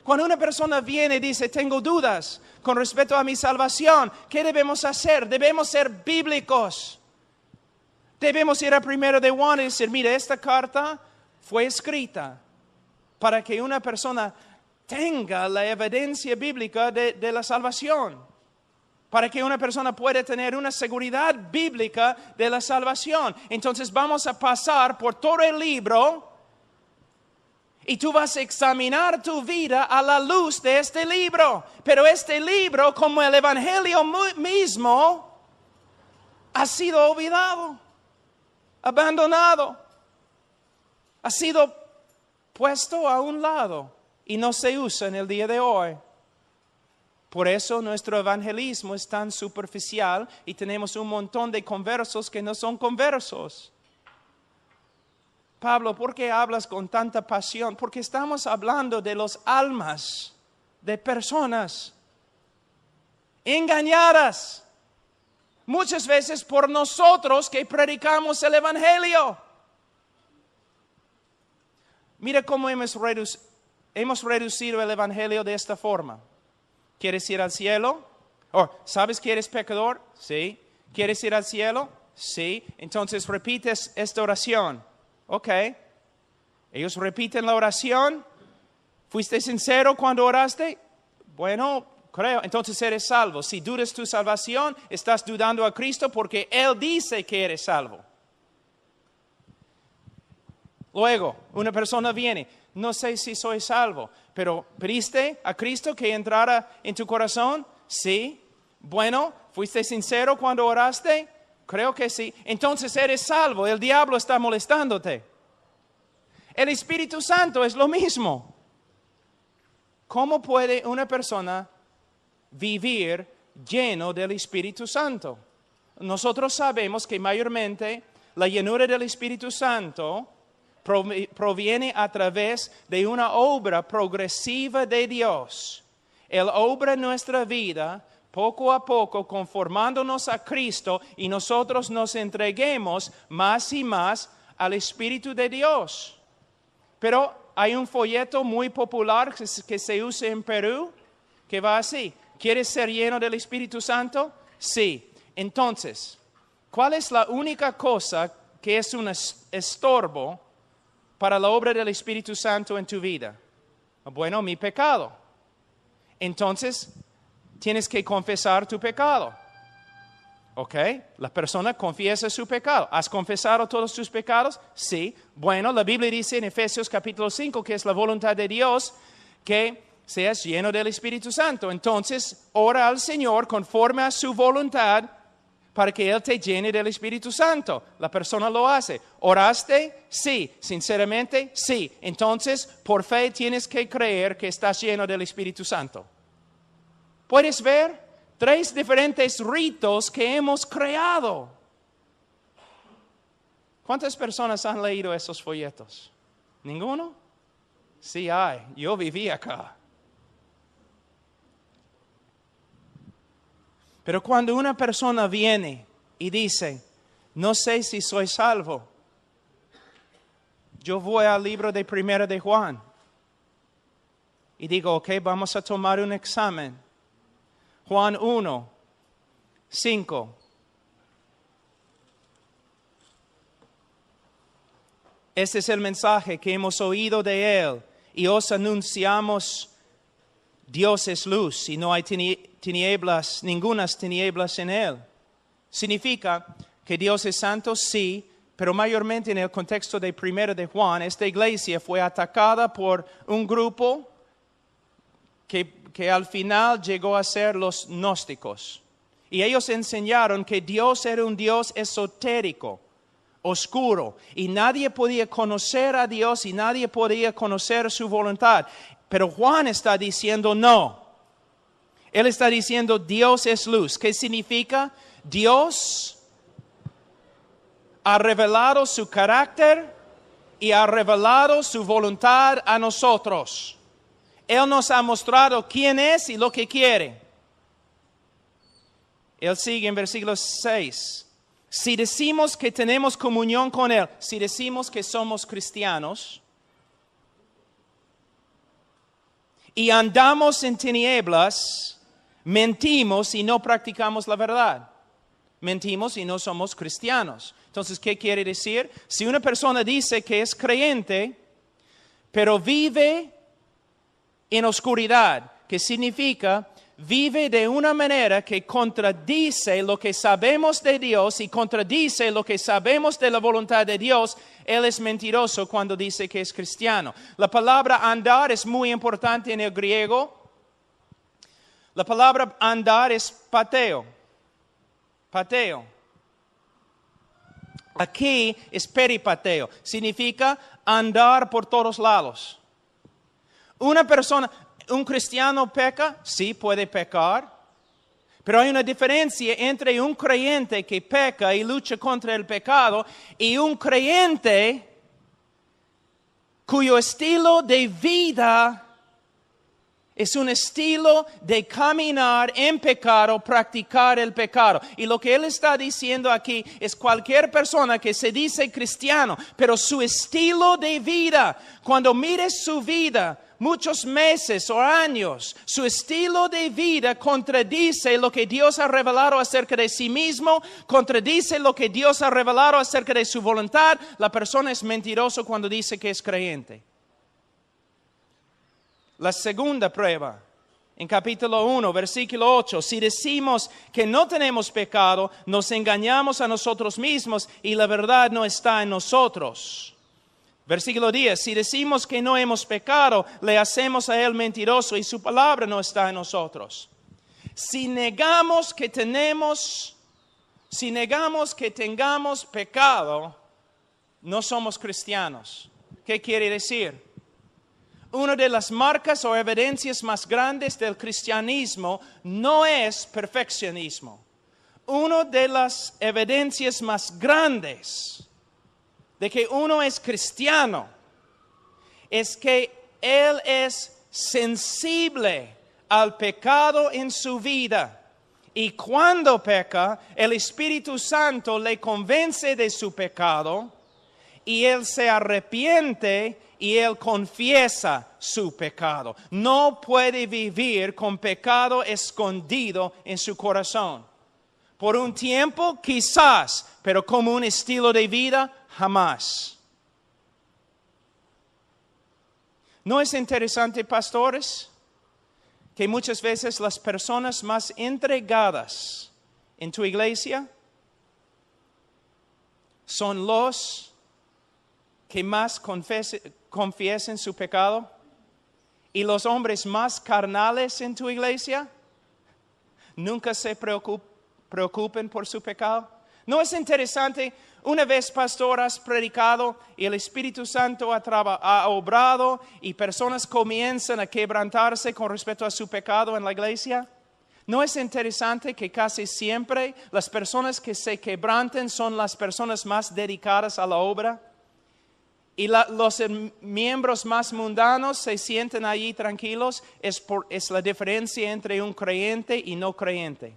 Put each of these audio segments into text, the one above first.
Cuando una persona viene y dice, tengo dudas con respecto a mi salvación, ¿qué debemos hacer? Debemos ser bíblicos. Debemos ir a 1 de Juan y decir, mire, esta carta fue escrita para que una persona tenga la evidencia bíblica de la salvación. Para que una persona pueda tener una seguridad bíblica de la salvación. Entonces vamos a pasar por todo el libro y tú vas a examinar tu vida a la luz de este libro. Pero este libro, como el Evangelio mismo, ha sido olvidado, abandonado, ha sido puesto a un lado y no se usa en el día de hoy. Por eso nuestro evangelismo es tan superficial y tenemos un montón de conversos que no son conversos. Pablo, ¿por qué hablas con tanta pasión? Porque estamos hablando de los almas de personas engañadas, muchas veces por nosotros que predicamos el evangelio. Mira cómo hemos reducido el evangelio de esta forma. ¿Quieres ir al cielo? ¿Sabes que eres pecador? Sí. ¿Quieres ir al cielo? Sí. Entonces repites esta oración. Ok. Ellos repiten la oración. ¿Fuiste sincero cuando oraste? Bueno, creo. Entonces eres salvo. Si dudas tu salvación, estás dudando a Cristo porque Él dice que eres salvo. Luego, una persona viene, no sé si soy salvo, pero ¿pediste a Cristo que entrara en tu corazón? Sí. Bueno, ¿fuiste sincero cuando oraste? Creo que sí. Entonces eres salvo, el diablo está molestándote. El Espíritu Santo es lo mismo. ¿Cómo puede una persona vivir lleno del Espíritu Santo? Nosotros sabemos que mayormente la llenura del Espíritu Santo proviene a través de una obra progresiva de Dios. Él obra en nuestra vida poco a poco conformándonos a Cristo y nosotros nos entreguemos más y más al Espíritu de Dios. Pero hay un folleto muy popular que se usa en Perú que va así. ¿Quieres ser lleno del Espíritu Santo? Sí. Entonces, ¿cuál es la única cosa que es un estorbo para la obra del Espíritu Santo en tu vida? Bueno, mi pecado. Entonces, tienes que confesar tu pecado. ¿Ok? La persona confiesa su pecado. ¿Has confesado todos tus pecados? Sí. Bueno, la Biblia dice en Efesios capítulo 5 que es la voluntad de Dios que seas lleno del Espíritu Santo. Entonces, ora al Señor conforme a su voluntad para que Él te llene del Espíritu Santo. La persona lo hace. ¿Oraste? Sí. ¿Sinceramente? Sí. Entonces, por fe tienes que creer que estás lleno del Espíritu Santo. ¿Puedes ver? 3 diferentes ritos que hemos creado. ¿Cuántas personas han leído esos folletos? ¿Ninguno? Sí hay. Yo viví acá. Pero cuando una persona viene y dice, no sé si soy salvo, yo voy al libro de 1 de Juan y digo, ok, vamos a tomar un examen. Juan 1, 5. Este es el mensaje que hemos oído de Él y os anunciamos. Dios es luz y no hay tinieblas, ningunas tinieblas en Él. Significa que Dios es santo, sí, pero mayormente en el contexto de 1 de Juan, esta iglesia fue atacada por un grupo que al final llegó a ser los gnósticos. Y ellos enseñaron que Dios era un Dios esotérico, oscuro, y nadie podía conocer a Dios y nadie podía conocer su voluntad. Pero Juan está diciendo no. Él está diciendo Dios es luz. ¿Qué significa? Dios ha revelado su carácter y ha revelado su voluntad a nosotros. Él nos ha mostrado quién es y lo que quiere. Él sigue en versículo 6. Si decimos que tenemos comunión con Él, si decimos que somos cristianos, y andamos en tinieblas, mentimos y no practicamos la verdad. Mentimos y no somos cristianos. Entonces, ¿qué quiere decir? Si una persona dice que es creyente, pero vive en oscuridad, ¿qué significa? Vive de una manera que contradice lo que sabemos de Dios y contradice lo que sabemos de la voluntad de Dios. Él es mentiroso cuando dice que es cristiano. La palabra andar es muy importante en el griego. La palabra andar es pateo. Pateo. Aquí es peripateo. Significa andar por todos lados. Una persona, un cristiano peca, sí puede pecar, pero hay una diferencia entre un creyente que peca y lucha contra el pecado y un creyente cuyo estilo de vida es un estilo de caminar en pecado, practicar el pecado. Y lo que él está diciendo aquí es cualquier persona que se dice cristiano, pero su estilo de vida, cuando mires su vida, muchos meses o años, su estilo de vida contradice lo que Dios ha revelado acerca de sí mismo, contradice lo que Dios ha revelado acerca de su voluntad. La persona es mentiroso cuando dice que es creyente. La segunda prueba, en capítulo 1, versículo 8, si decimos que no tenemos pecado, nos engañamos a nosotros mismos y la verdad no está en nosotros. Versículo 10, si decimos que no hemos pecado, le hacemos a él mentiroso y su palabra no está en nosotros. Si negamos que tengamos pecado, no somos cristianos. ¿Qué quiere decir? Una de las marcas o evidencias más grandes del cristianismo no es perfeccionismo. Una de las evidencias más grandes de que uno es cristiano es que él es sensible al pecado en su vida. Y cuando peca, el Espíritu Santo le convence de su pecado y él se arrepiente y él confiesa su pecado. No puede vivir con pecado escondido en su corazón. Por un tiempo, quizás, pero como un estilo de vida, jamás. ¿No es interesante, pastores, que muchas veces las personas más entregadas en tu iglesia son los que más confiesen su pecado? Y los hombres más carnales en tu iglesia nunca se preocupen por su pecado. ¿No es interesante? Una vez, pastor, has predicado y el Espíritu Santo ha obrado y personas comienzan a quebrantarse con respecto a su pecado en la iglesia. ¿No es interesante que casi siempre las personas que se quebrantan son las personas más dedicadas a la obra? Y los miembros más mundanos se sienten allí tranquilos. Es la diferencia entre un creyente y no creyente.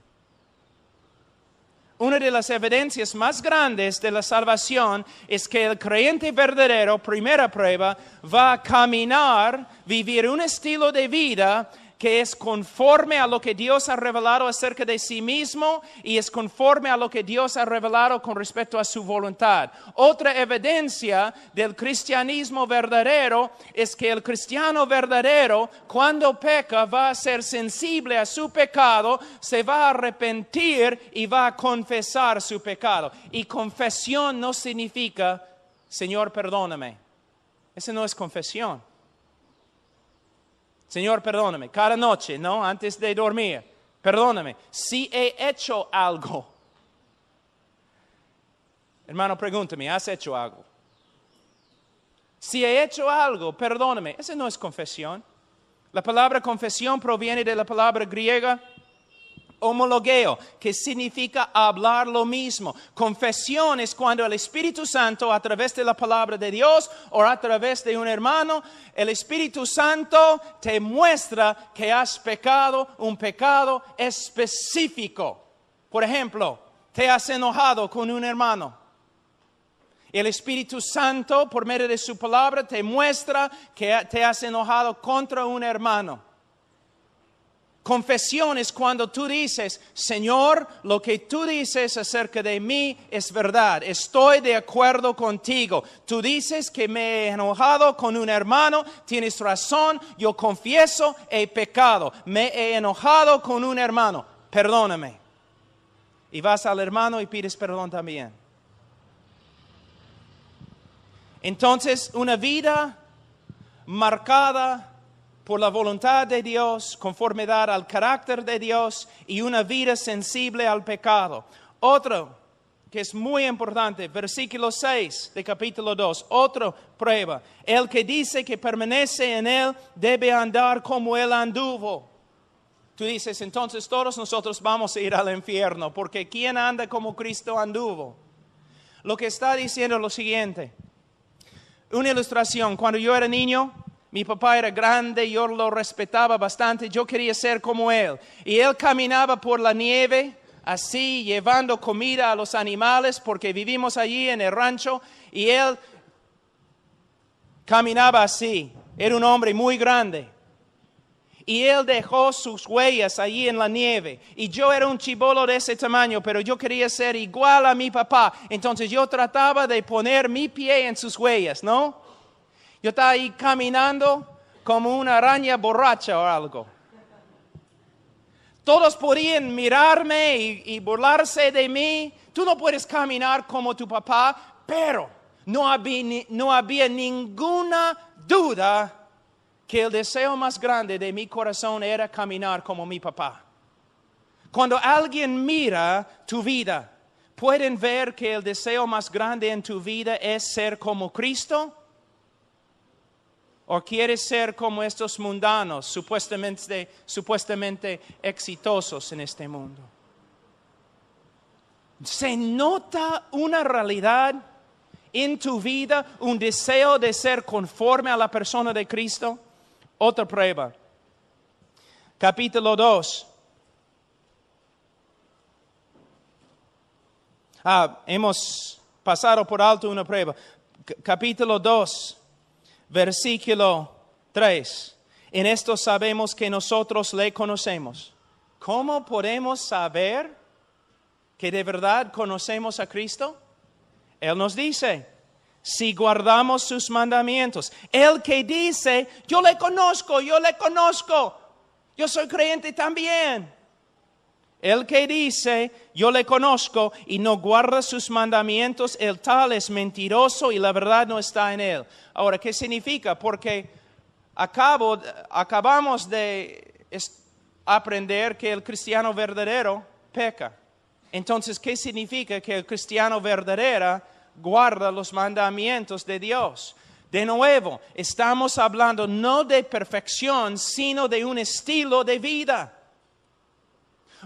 Una de las evidencias más grandes de la salvación es que el creyente verdadero, primera prueba, va a caminar, vivir un estilo de vida que es conforme a lo que Dios ha revelado acerca de sí mismo y es conforme a lo que Dios ha revelado con respecto a su voluntad. Otra evidencia del cristianismo verdadero es que el cristiano verdadero, cuando peca, va a ser sensible a su pecado, se va a arrepentir y va a confesar su pecado. Y confesión no significa, Señor, perdóname. Esa no es confesión. Señor, perdóname, cada noche, ¿no? Antes de dormir, perdóname, si he hecho algo. Hermano, pregúntame, ¿has hecho algo? Si he hecho algo, perdóname. Esa no es confesión. La palabra confesión proviene de la palabra griega homologeo, que significa hablar lo mismo. Confesión es cuando el Espíritu Santo, a través de la palabra de Dios o a través de un hermano, el Espíritu Santo te muestra que has pecado un pecado específico. Por ejemplo, te has enojado con un hermano. El Espíritu Santo, por medio de su palabra, te muestra que te has enojado contra un hermano. Confesión es cuando tú dices, Señor, lo que tú dices acerca de mí es verdad. Estoy de acuerdo contigo. Tú dices que me he enojado con un hermano. Tienes razón. Yo confieso, he pecado. Me he enojado con un hermano. Perdóname. Y vas al hermano y pides perdón también. Entonces, una vida marcada por la voluntad de Dios, conformidad al carácter de Dios y una vida sensible al pecado. Otro que es muy importante, versículo 6 de capítulo 2, otra prueba. El que dice que permanece en Él debe andar como Él anduvo. Tú dices, entonces todos nosotros vamos a ir al infierno, porque ¿quién anda como Cristo anduvo? Lo que está diciendo es lo siguiente. Una ilustración, cuando yo era niño, mi papá era grande, yo lo respetaba bastante, yo quería ser como él. Y él caminaba por la nieve, así, llevando comida a los animales, porque vivimos allí en el rancho, y él caminaba así. Era un hombre muy grande. Y él dejó sus huellas allí en la nieve. Y yo era un chibolo de ese tamaño, pero yo quería ser igual a mi papá. Entonces yo trataba de poner mi pie en sus huellas, ¿no? Yo estaba ahí caminando como una araña borracha o algo. Todos podían mirarme y burlarse de mí. Tú no puedes caminar como tu papá, pero no había ninguna duda que el deseo más grande de mi corazón era caminar como mi papá. Cuando alguien mira tu vida, ¿pueden ver que el deseo más grande en tu vida es ser como Cristo? ¿O quieres ser como estos mundanos, supuestamente exitosos en este mundo? ¿Se nota una realidad en tu vida, un deseo de ser conforme a la persona de Cristo? Otra prueba. Capítulo 2. Hemos pasado por alto una prueba. Capítulo 2. Versículo 3. En esto sabemos que nosotros le conocemos. ¿Cómo podemos saber que de verdad conocemos a Cristo? Él nos dice, si guardamos sus mandamientos. El que dice, yo le conozco, yo soy creyente también. El que dice, yo le conozco y no guarda sus mandamientos, el tal es mentiroso y la verdad no está en él. Ahora, ¿qué significa? Porque acabamos de aprender que el cristiano verdadero peca. Entonces, ¿qué significa que el cristiano verdadero guarda los mandamientos de Dios? De nuevo, estamos hablando no de perfección, sino de un estilo de vida.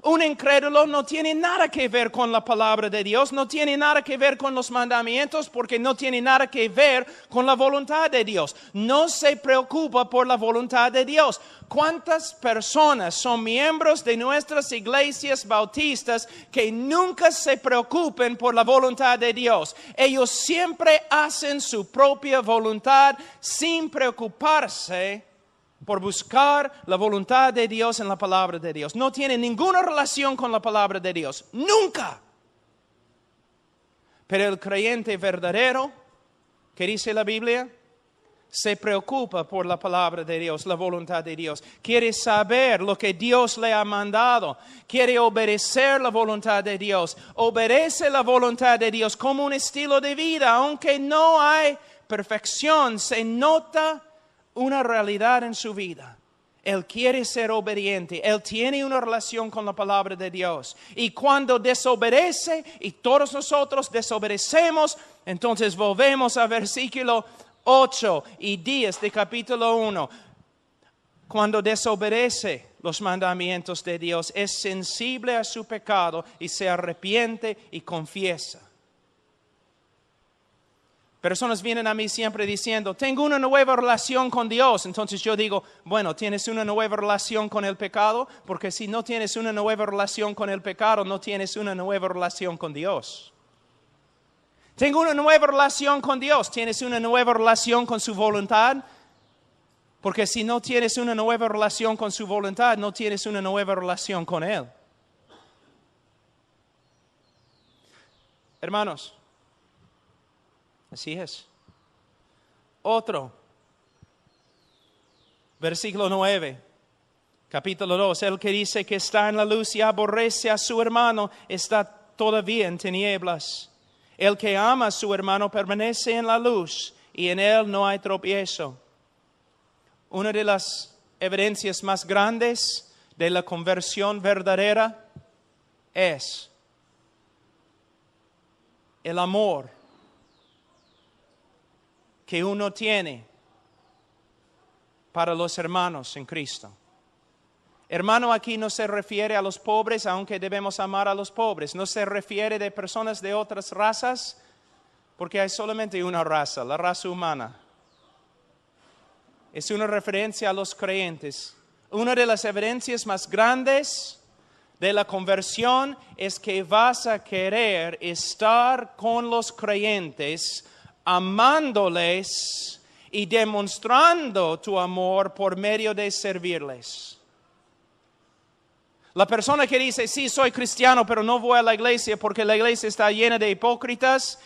Un incrédulo no tiene nada que ver con la palabra de Dios, no tiene nada que ver con los mandamientos, porque no tiene nada que ver con la voluntad de Dios. No se preocupa por la voluntad de Dios. ¿Cuántas personas son miembros de nuestras iglesias bautistas que nunca se preocupen por la voluntad de Dios? Ellos siempre hacen su propia voluntad sin preocuparse por buscar la voluntad de Dios en la palabra de Dios. No tiene ninguna relación con la palabra de Dios. Nunca. Pero el creyente verdadero, ¿qué dice la Biblia? Se preocupa por la palabra de Dios, la voluntad de Dios. Quiere saber lo que Dios le ha mandado. Quiere obedecer la voluntad de Dios. Obedece la voluntad de Dios como un estilo de vida. Aunque no hay perfección, se nota una realidad en su vida. Él quiere ser obediente. Él tiene una relación con la palabra de Dios. Y cuando desobedece, y todos nosotros desobedecemos, entonces volvemos a versículo 8 y 10 de capítulo 1. Cuando desobedece los mandamientos de Dios, es sensible a su pecado y se arrepiente y confiesa. Personas vienen a mí siempre diciendo, tengo una nueva relación con Dios. Entonces yo digo, bueno, ¿tienes una nueva relación con el pecado? Porque si no tienes una nueva relación con el pecado, no tienes una nueva relación con Dios. Tengo una nueva relación con Dios. ¿Tienes una nueva relación con su voluntad? Porque si no tienes una nueva relación con su voluntad, no tienes una nueva relación con Él. Hermanos, así es. Otro, versículo 9, capítulo 2. El que dice que está en la luz y aborrece a su hermano está todavía en tinieblas. El que ama a su hermano permanece en la luz y en él no hay tropiezo. Una de las evidencias más grandes de la conversión verdadera es el amor que uno tiene para los hermanos en Cristo. Hermano, aquí no se refiere a los pobres, aunque debemos amar a los pobres. No se refiere de personas de otras razas, porque hay solamente una raza, la raza humana. Es una referencia a los creyentes. Una de las evidencias más grandes de la conversión es que vas a querer estar con los creyentes, amándoles y demostrando tu amor por medio de servirles. La persona que dice, sí, soy cristiano, pero no voy a la iglesia porque la iglesia está llena de hipócritas,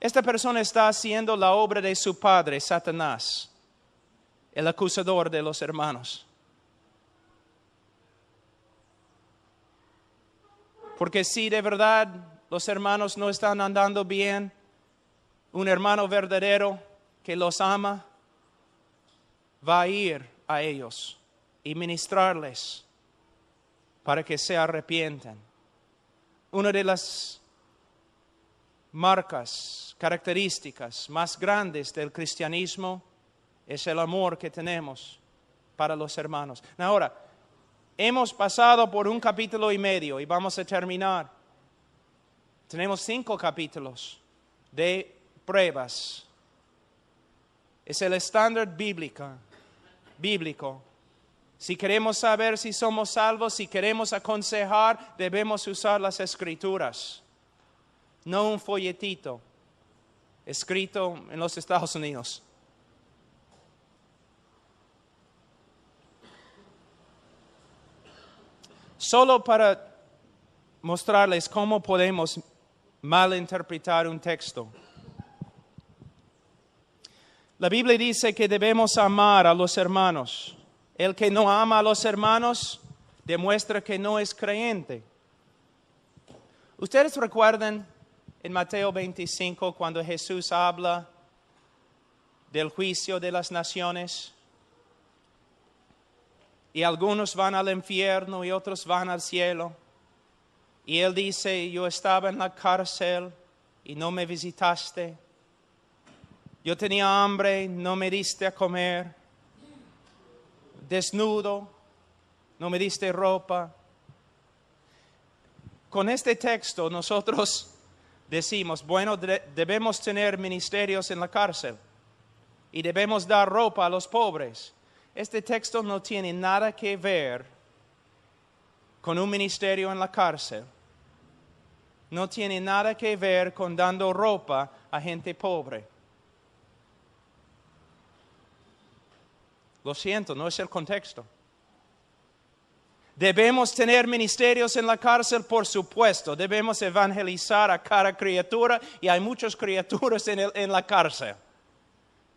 esta persona está haciendo la obra de su padre, Satanás, el acusador de los hermanos. Porque si de verdad los hermanos no están andando bien, un hermano verdadero que los ama va a ir a ellos y ministrarles para que se arrepientan. Una de las marcas, características más grandes del cristianismo es el amor que tenemos para los hermanos. Ahora, hemos pasado por 1 capítulo y medio y vamos a terminar. Tenemos 5 capítulos de pruebas. Es el estándar bíblico. Si queremos saber si somos salvos, si queremos aconsejar, debemos usar las Escrituras. No un folletito escrito en los Estados Unidos. Solo para mostrarles cómo podemos malinterpretar un texto. La Biblia dice que debemos amar a los hermanos. El que no ama a los hermanos demuestra que no es creyente. ¿Ustedes recuerdan en Mateo 25 cuando Jesús habla del juicio de las naciones? Y algunos van al infierno y otros van al cielo. Y Él dice, yo estaba en la cárcel y no me visitaste. Yo tenía hambre, no me diste a comer. Desnudo, no me diste ropa. Con este texto nosotros decimos, bueno, debemos tener ministerios en la cárcel y debemos dar ropa a los pobres. Este texto no tiene nada que ver con un ministerio en la cárcel. No tiene nada que ver con dando ropa a gente pobre. Lo siento, no es el contexto. Debemos tener ministerios en la cárcel, por supuesto. Debemos evangelizar a cada criatura y hay muchas criaturas en la cárcel.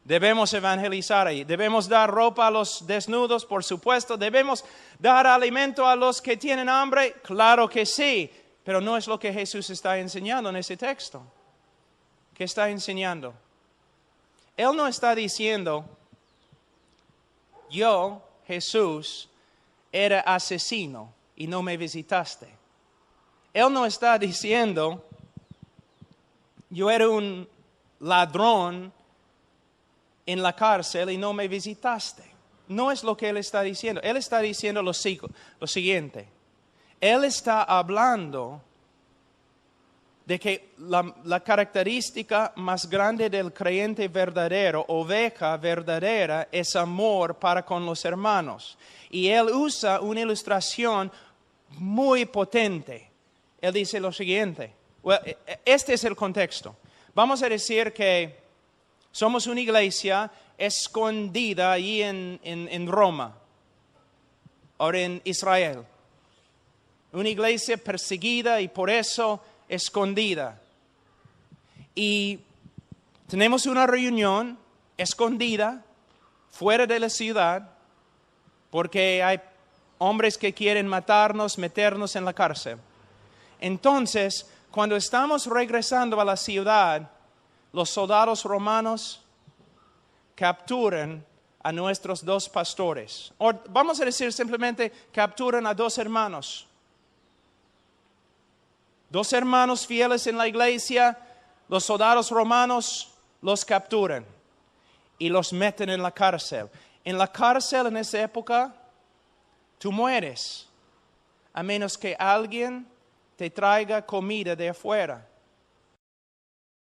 Debemos evangelizar ahí. Debemos dar ropa a los desnudos, por supuesto. Debemos dar alimento a los que tienen hambre, claro que sí. Pero no es lo que Jesús está enseñando en ese texto. ¿Qué está enseñando? Él no está diciendo, yo, Jesús, era asesino y no me visitaste. Él no está diciendo, yo era un ladrón en la cárcel y no me visitaste. No es lo que Él está diciendo. Él está diciendo lo siguiente. Él está hablando de que la característica más grande del creyente verdadero, oveja verdadera, es amor para con los hermanos. Y Él usa una ilustración muy potente. Él dice lo siguiente. Este es el contexto. Vamos a decir que somos una iglesia escondida ahí en Roma, ahora en Israel. Una iglesia perseguida y por eso escondida. Y tenemos una reunión escondida, fuera de la ciudad, porque hay hombres que quieren matarnos, meternos en la cárcel. Entonces, cuando estamos regresando a la ciudad, los soldados romanos capturan a nuestros 2 pastores. O vamos a decir simplemente, capturan a 2 hermanos. 2 hermanos fieles en la iglesia, los soldados romanos los capturan y los meten en la cárcel. En la cárcel en esa época, tú mueres, a menos que alguien te traiga comida de afuera.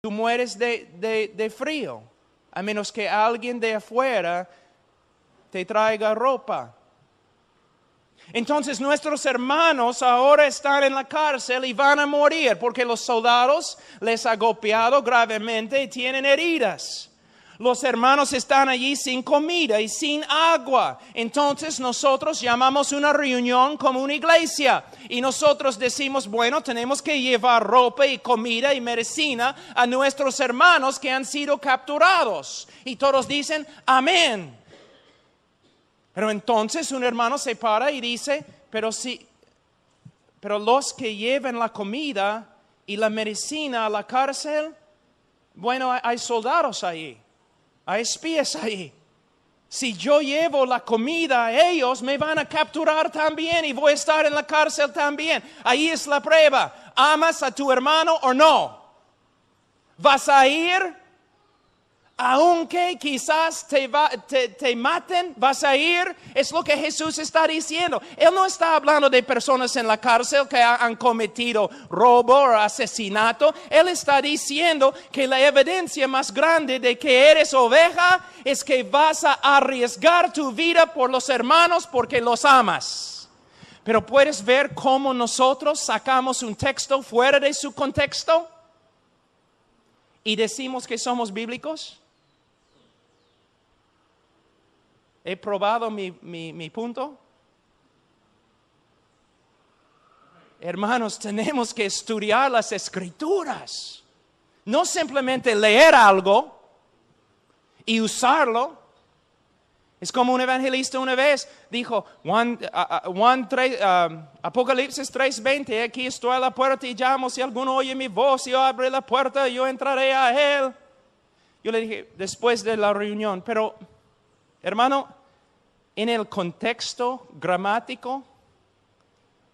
Tú mueres de frío, a menos que alguien de afuera te traiga ropa. Entonces nuestros hermanos ahora están en la cárcel y van a morir porque los soldados les han golpeado gravemente y tienen heridas. Los hermanos están allí sin comida y sin agua. Entonces nosotros llamamos una reunión como una iglesia. Y nosotros decimos, bueno, tenemos que llevar ropa y comida y medicina a nuestros hermanos que han sido capturados. Y todos dicen, amén. Pero entonces un hermano se para y dice, pero los que lleven la comida y la medicina a la cárcel, bueno, hay soldados ahí. Hay espías ahí. Si yo llevo la comida a ellos, me van a capturar también y voy a estar en la cárcel también. Ahí es la prueba. ¿Amas a tu hermano o no? ¿Vas a ir? Aunque quizás te maten, vas a ir. Es lo que Jesús está diciendo. Él no está hablando de personas en la cárcel que han cometido robo o asesinato. Él está diciendo que la evidencia más grande de que eres oveja es que vas a arriesgar tu vida por los hermanos porque los amas. Pero puedes ver cómo nosotros sacamos un texto fuera de su contexto y decimos que somos bíblicos. ¿He probado mi punto? Hermanos, tenemos que estudiar las Escrituras. No simplemente leer algo y usarlo. Es como un evangelista una vez dijo, Apocalipsis 3:20, aquí estoy a la puerta y llamo, si alguno oye mi voz y yo abre la puerta, yo entraré a él. Yo le dije, después de la reunión, pero hermano, en el contexto gramático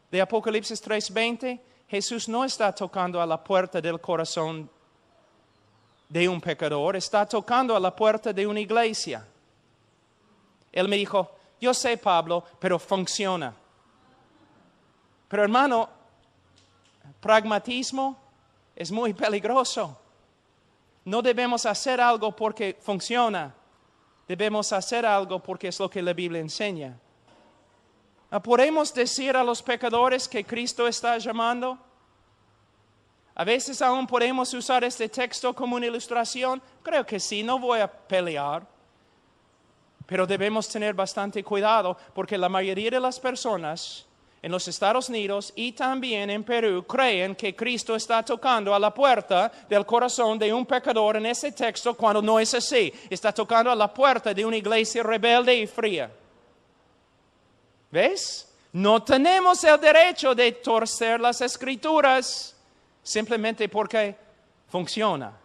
de Apocalipsis 3:20, Jesús no está tocando a la puerta del corazón de un pecador, está tocando a la puerta de una iglesia. Él me dijo, yo sé, Pablo, pero funciona. Pero hermano, pragmatismo es muy peligroso. No debemos hacer algo porque funciona. Debemos hacer algo porque es lo que la Biblia enseña. ¿Podemos decir a los pecadores que Cristo está llamando? A veces aún podemos usar este texto como una ilustración. Creo que sí, no voy a pelear. Pero debemos tener bastante cuidado porque la mayoría de las personas en los Estados Unidos y también en Perú creen que Cristo está tocando a la puerta del corazón de un pecador en ese texto cuando no es así. Está tocando a la puerta de una iglesia rebelde y fría. ¿Ves? No tenemos el derecho de torcer las Escrituras simplemente porque funciona.